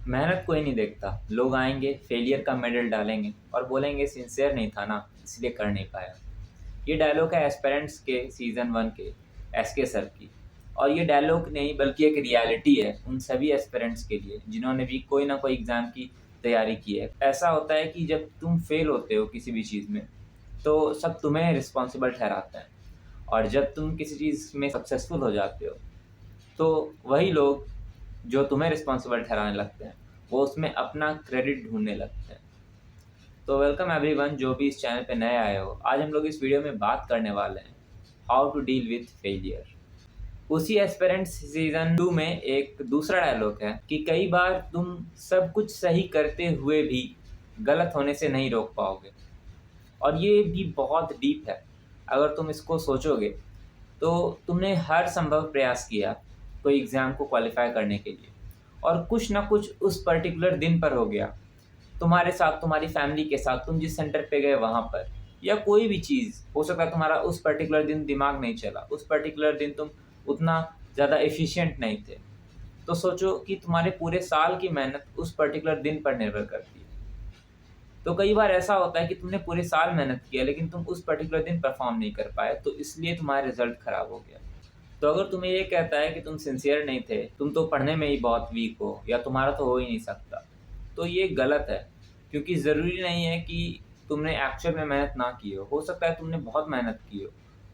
मेहनत कोई नहीं देखता। लोग आएँगे, फेलियर का मेडल डालेंगे और बोलेंगे सिंसियर नहीं था ना, इसलिए कर नहीं पाया। ये डायलॉग है एस्पिरेंट्स के सीज़न 1 के एसके सर की। और ये डायलॉग नहीं बल्कि एक रियलिटी है उन सभी एस्पिरेंट्स के लिए जिन्होंने भी कोई ना कोई एग्ज़ाम की तैयारी की है। ऐसा होता है कि जब तुम फेल होते हो किसी भी चीज़ में, तो सब तुम्हें रिस्पॉन्सिबल ठहराते हैं और जब तुम किसी चीज़ में सक्सेसफुल हो जाते हो, तो वही लोग जो तुम्हें रिस्पॉन्सिबल ठहराने लगते हैं, वो उसमें अपना क्रेडिट ढूँढने लगते हैं। तो वेलकम एवरीवन जो भी इस चैनल पे नए आए हो। आज हम लोग इस वीडियो में बात करने वाले हैं how to deal with failure. उसी एस्पिरेंट्स सीज़न 2 में एक दूसरा डायलॉग है कि कई बार तुम सब कुछ सही करते हुए भी गलत होने से नहीं रोक पाओगे। और ये भी बहुत डीप है। अगर तुम इसको सोचोगे तो तुमने हर संभव प्रयास किया कोई एग्ज़ाम को क्वालिफ़ाई करने के लिए और कुछ ना कुछ उस पर्टिकुलर दिन पर हो गया। तुम्हारे साथ, तुम्हारी फैमिली के साथ, तुम जिस सेंटर पे गए वहाँ पर, या कोई भी चीज़ हो सकता है तुम्हारा उस पर्टिकुलर दिन दिमाग नहीं चला, उस पर्टिकुलर दिन तुम उतना ज़्यादा एफिशिएंट नहीं थे। तो सोचो कि तुम्हारे पूरे साल की मेहनत उस पर्टिकुलर दिन पर निर्भर करती है। तो कई बार ऐसा होता है कि तुमने पूरे साल मेहनत किया लेकिन तुम उस पर्टिकुलर दिन परफ़ॉर्म नहीं कर पाए, तो इसलिए तुम्हारा रिज़ल्ट ख़राब हो गया। तो अगर तुम्हें ये कहता है कि तुम सिंसियर नहीं थे, तुम तो पढ़ने में ही बहुत वीक हो या तुम्हारा तो हो ही नहीं सकता, तो ये गलत है। क्योंकि ज़रूरी नहीं है कि तुमने एक्चुअल में मेहनत ना की हो सकता है तुमने बहुत मेहनत की हो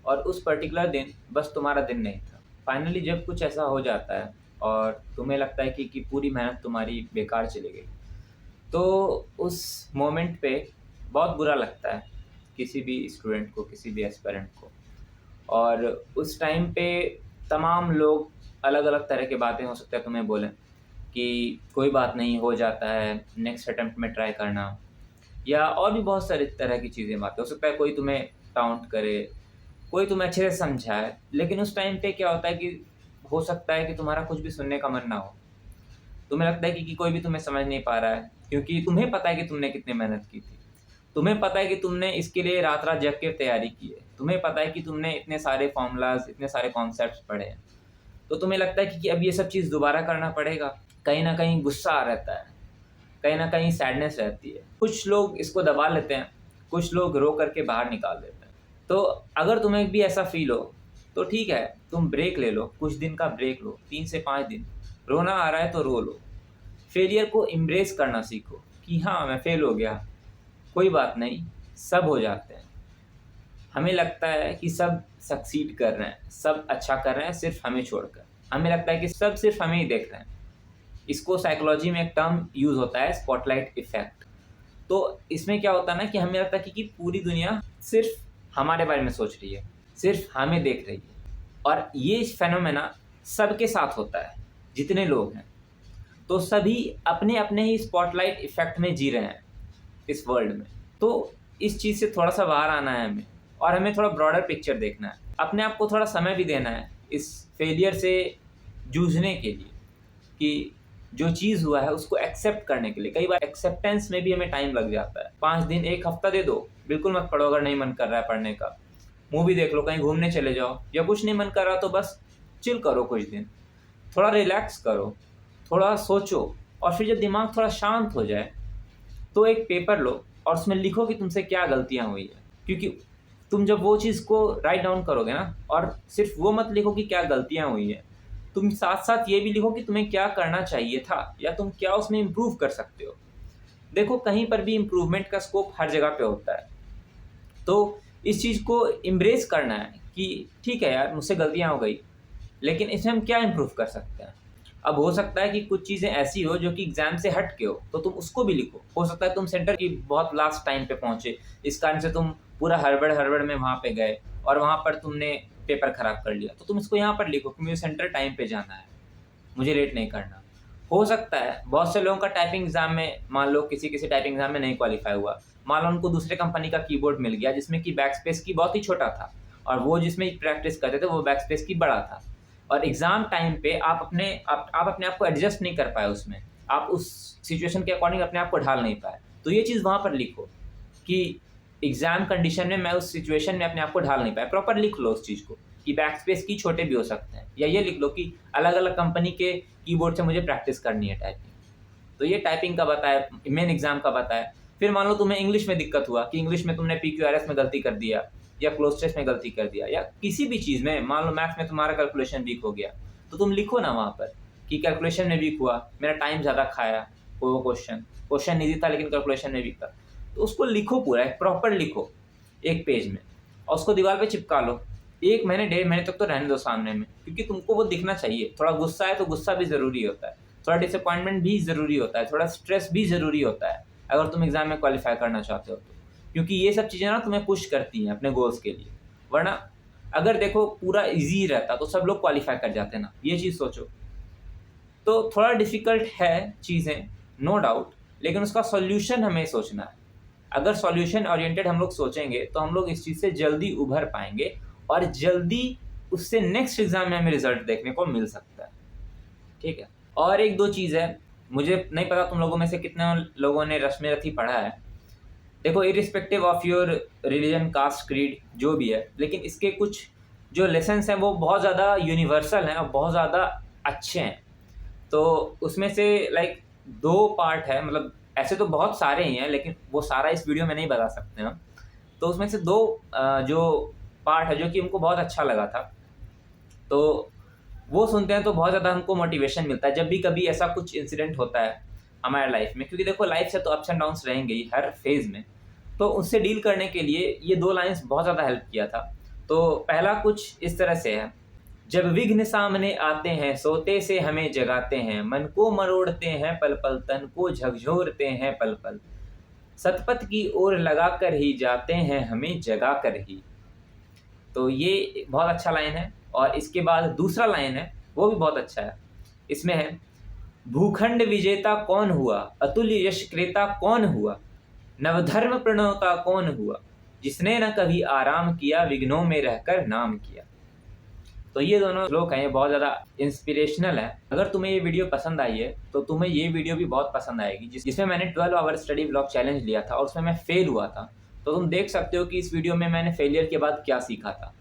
और उस पर्टिकुलर दिन बस तुम्हारा दिन नहीं था। फाइनली जब कुछ ऐसा हो जाता है और तुम्हें लगता है कि पूरी मेहनत तुम्हारी बेकार चली गई, तो उस मोमेंट पे बहुत बुरा लगता है किसी भी स्टूडेंट को, किसी भी एस्पिरेंट को। और उस टाइम पे तमाम लोग अलग-अलग तरह की बातें हो सकता है तुम्हें बोलें कि कोई बात नहीं, हो जाता है, नेक्स्ट अटेम्प्ट में ट्राई करना, या और भी बहुत सारी तरह की चीज़ें बातें। हो सकता है कोई तुम्हें टाउंट करे, कोई तुम्हें अच्छे से समझाए, लेकिन उस टाइम पे क्या होता है कि हो सकता है कि तुम्हारा कुछ भी सुनने का मन ना हो। तुम्हें लगता है कि कोई भी तुम्हें समझ नहीं पा रहा है, क्योंकि तुम्हें पता है कि तुमने कितनी मेहनत की थी। तुम्हें पता है कि तुमने इसके लिए रात-रात जग के तैयारी की है। तुम्हें पता है कि तुमने इतने सारे फ़ॉर्मूलाज़, इतने सारे कॉन्सेप्ट्स पढ़े हैं। तो तुम्हें लगता है कि अब ये सब चीज़ दोबारा करना पड़ेगा। कहीं न कहीं गुस्सा आ रहता है, कहीं न कहीं सैडनेस रहती है। कुछ लोग इसको दबा लेते हैं, कुछ लोग रो कर के बाहर निकाल देते हैं। तो अगर तुम्हें भी ऐसा फ़ील हो, तो ठीक है, तुम ब्रेक ले लो, कुछ दिन का ब्रेक लो, 3 से 5 दिन। रोना आ रहा है तो रो लो। फेलियर को एम्ब्रेस करना सीखो कि हाँ, मैं फेल हो गया, कोई बात नहीं, सब हो जाते हैं। हमें लगता है कि सब सक्सीड कर रहे हैं, सब अच्छा कर रहे हैं सिर्फ़ हमें छोड़कर। हमें लगता है कि सब सिर्फ़ हमें ही देख रहे हैं। इसको साइकोलॉजी में एक टर्म यूज़ होता है, स्पॉटलाइट इफ़ेक्ट। तो इसमें क्या होता है ना कि हमें लगता है कि पूरी दुनिया सिर्फ़ हमारे बारे में सोच रही है, सिर्फ़ हमें देख रही है। और ये फेनोमेना सबके साथ होता है, जितने लोग हैं। तो सभी अपने-अपने ही स्पॉटलाइट इफ़ेक्ट में जी रहे हैं इस वर्ल्ड में। तो इस चीज़ से थोड़ा-सा बाहर आना है हमें और हमें थोड़ा ब्रॉडर पिक्चर देखना है। अपने आप को थोड़ा समय भी देना है इस फेलियर से जूझने के लिए, कि जो चीज़ हुआ है उसको एक्सेप्ट करने के लिए। कई बार एक्सेप्टेंस में भी हमें टाइम लग जाता है। 5 दिन, 1 हफ्ता दे दो, बिल्कुल मत पढ़ो अगर नहीं मन कर रहा है पढ़ने का। मूवी देख लो, कहीं घूमने चले जाओ, या कुछ नहीं मन कर रहा तो बस चिल करो कुछ दिन। थोड़ा रिलैक्स करो, थोड़ा सोचो, और फिर जब दिमाग थोड़ा शांत हो जाए, तो एक पेपर लो और उसमें लिखो कि तुमसे क्या गलतियाँ हुई हैं। क्योंकि तुम जब वो चीज़ को राइट डाउन करोगे ना, और सिर्फ़ वो मत लिखो कि क्या गलतियाँ हुई हैं, तुम साथ-साथ ये भी लिखो कि तुम्हें क्या करना चाहिए था या तुम क्या उसमें इम्प्रूव कर सकते हो। देखो, कहीं पर भी इम्प्रूवमेंट का स्कोप हर जगह पे होता है। तो इस चीज़ को एम्ब्रेस करना है कि ठीक है यार, मुझसे गलतियाँ हो गई, लेकिन इसमें हम क्या इम्प्रूव कर सकते हैं। अब हो सकता है कि कुछ चीज़ें ऐसी हो जो कि एग्ज़ाम से हट के हो, तो तुम उसको भी लिखो। हो सकता है तुम सेंटर की बहुत लास्ट टाइम पे पहुँचे, इस कारण से तुम पूरा हड़बड़-हड़बड़ में वहाँ पे गए और वहाँ पर तुमने पेपर ख़राब कर लिया। तो तुम इसको यहाँ पर लिखो कि मुझे सेंटर टाइम पे जाना है, मुझे लेट नहीं करना। हो सकता है बहुत से लोगों का टाइपिंग एग्ज़ाम में, मान लो किसी टाइपिंग एग्ज़ाम में नहीं क्वालीफ़ाई हुआ। मान लो उनको दूसरे कंपनी का कीबोर्ड मिल गया जिसमें कि बैकस्पेस की बहुत ही छोटा था और वो जिसमें प्रैक्टिस करते थे वो बैकस्पेस की बड़ा था। और एग्ज़ाम टाइम पे आप अपने आप को एडजस्ट नहीं कर पाए उसमें। आप उस सिचुएशन के अकॉर्डिंग अपने आप को ढाल नहीं पाए। तो ये चीज़ वहाँ पर लिखो कि एग्ज़ाम कंडीशन में मैं उस सिचुएशन में अपने आप को ढाल नहीं पाया। प्रॉपर लिख लो उस चीज़ को कि बैकस्पेस की छोटे भी हो सकते हैं, या ये लिख लो कि अलग-अलग कंपनी के कीबोर्ड से मुझे प्रैक्टिस करनी है टाइपिंग। तो ये टाइपिंग का बताया, मेन एग्जाम का बताया। फिर मान लो तुम्हें इंग्लिश में दिक्कत हुआ कि इंग्लिश में तुमने PQRS में गलती कर दिया या क्लोज टेस्ट में गलती कर दिया, या किसी भी चीज़ में, मान लो मैथ्स में तुम्हारा कैलकुलेशन वीक हो गया, तो तुम लिखो ना वहाँ पर कि कैलकुलेशन में वीक हुआ, मेरा टाइम ज़्यादा खाया, वो क्वेश्चन ईजी था लेकिन कैलकुलेशन में वीक था, तो उसको लिखो पूरा, एक प्रॉपर लिखो एक पेज में और उसको दीवार पे चिपका लो। 1 महीने 1.5 महीने तक तो रहने दो सामने में, क्योंकि तुमको वो दिखना चाहिए। थोड़ा गुस्सा है तो गुस्सा भी ज़रूरी होता है, थोड़ा डिसअपॉइंटमेंट भी ज़रूरी होता है, थोड़ा स्ट्रेस भी ज़रूरी होता है अगर तुम एग्ज़ाम में क्वालिफाई करना चाहते हो तो, क्योंकि ये सब चीज़ें ना तुम्हें पुश करती हैं अपने गोल्स के लिए। वरना अगर देखो पूरा ईजी रहता तो सब लोग क्वालिफाई कर जाते ना, ये चीज़ सोचो। तो थोड़ा डिफ़िकल्ट है चीज़ें, नो डाउट, लेकिन उसका सॉल्यूशन हमें सोचना है। अगर सॉल्यूशन ओरिएंटेड हम लोग सोचेंगे तो हम लोग इस चीज़ से जल्दी उभर पाएंगे और जल्दी उससे नेक्स्ट एग्ज़ाम में हमें रिजल्ट देखने को मिल सकता है। ठीक है, और 1-2 चीज़ है, मुझे नहीं पता तुम लोगों में से कितने लोगों ने रस्म रथी पढ़ा है। देखो, irrespective of your religion, caste, creed, जो भी है, लेकिन इसके कुछ जो लेसन्स हैं वो बहुत ज़्यादा यूनिवर्सल हैं और बहुत ज़्यादा अच्छे हैं। तो उसमें से लाइक 2 पार्ट है, मतलब ऐसे तो बहुत सारे ही हैं लेकिन वो सारा इस वीडियो में नहीं बता सकते हम। तो उसमें से 2 जो पार्ट है जो कि हमको बहुत अच्छा लगा था, तो वो सुनते हैं तो बहुत ज़्यादा हमको मोटिवेशन मिलता है जब भी कभी ऐसा कुछ इंसिडेंट होता है हमारे लाइफ में। क्योंकि देखो, लाइफ से तो अप्स एंड डाउन्स रहेंगे ही हर फेज़ में, तो उससे डील करने के लिए ये 2 लाइन्स बहुत ज़्यादा हेल्प किया था। तो पहला कुछ इस तरह से है, जब विघ्न सामने आते हैं सोते से हमें जगाते हैं, मन को मरोड़ते हैं पल पल, तन को झकझोरते हैं पल पल, सतपथ की ओर लगा कर ही जाते हैं हमें जगा कर ही। तो ये बहुत अच्छा लाइन है। और इसके बाद दूसरा लाइन है, वो भी बहुत अच्छा है। इसमें है, भूखंड विजेता कौन हुआ, अतुल्य यश क्रेता कौन हुआ, नवधर्म प्रणोता कौन हुआ, जिसने न कभी आराम किया, विघ्नों में रहकर नाम किया। तो ये दोनों श्लोक हैं, ये बहुत ज़्यादा इंस्पिरेशनल है। अगर तुम्हें ये वीडियो पसंद आई है तो तुम्हें ये वीडियो भी बहुत पसंद आएगी, जिसमें मैंने 12 आवर स्टडी ब्लॉक चैलेंज लिया था और उसमें मैं फेल हुआ था। तो तुम देख सकते हो कि इस वीडियो में मैंने फेलियर के बाद क्या सीखा था।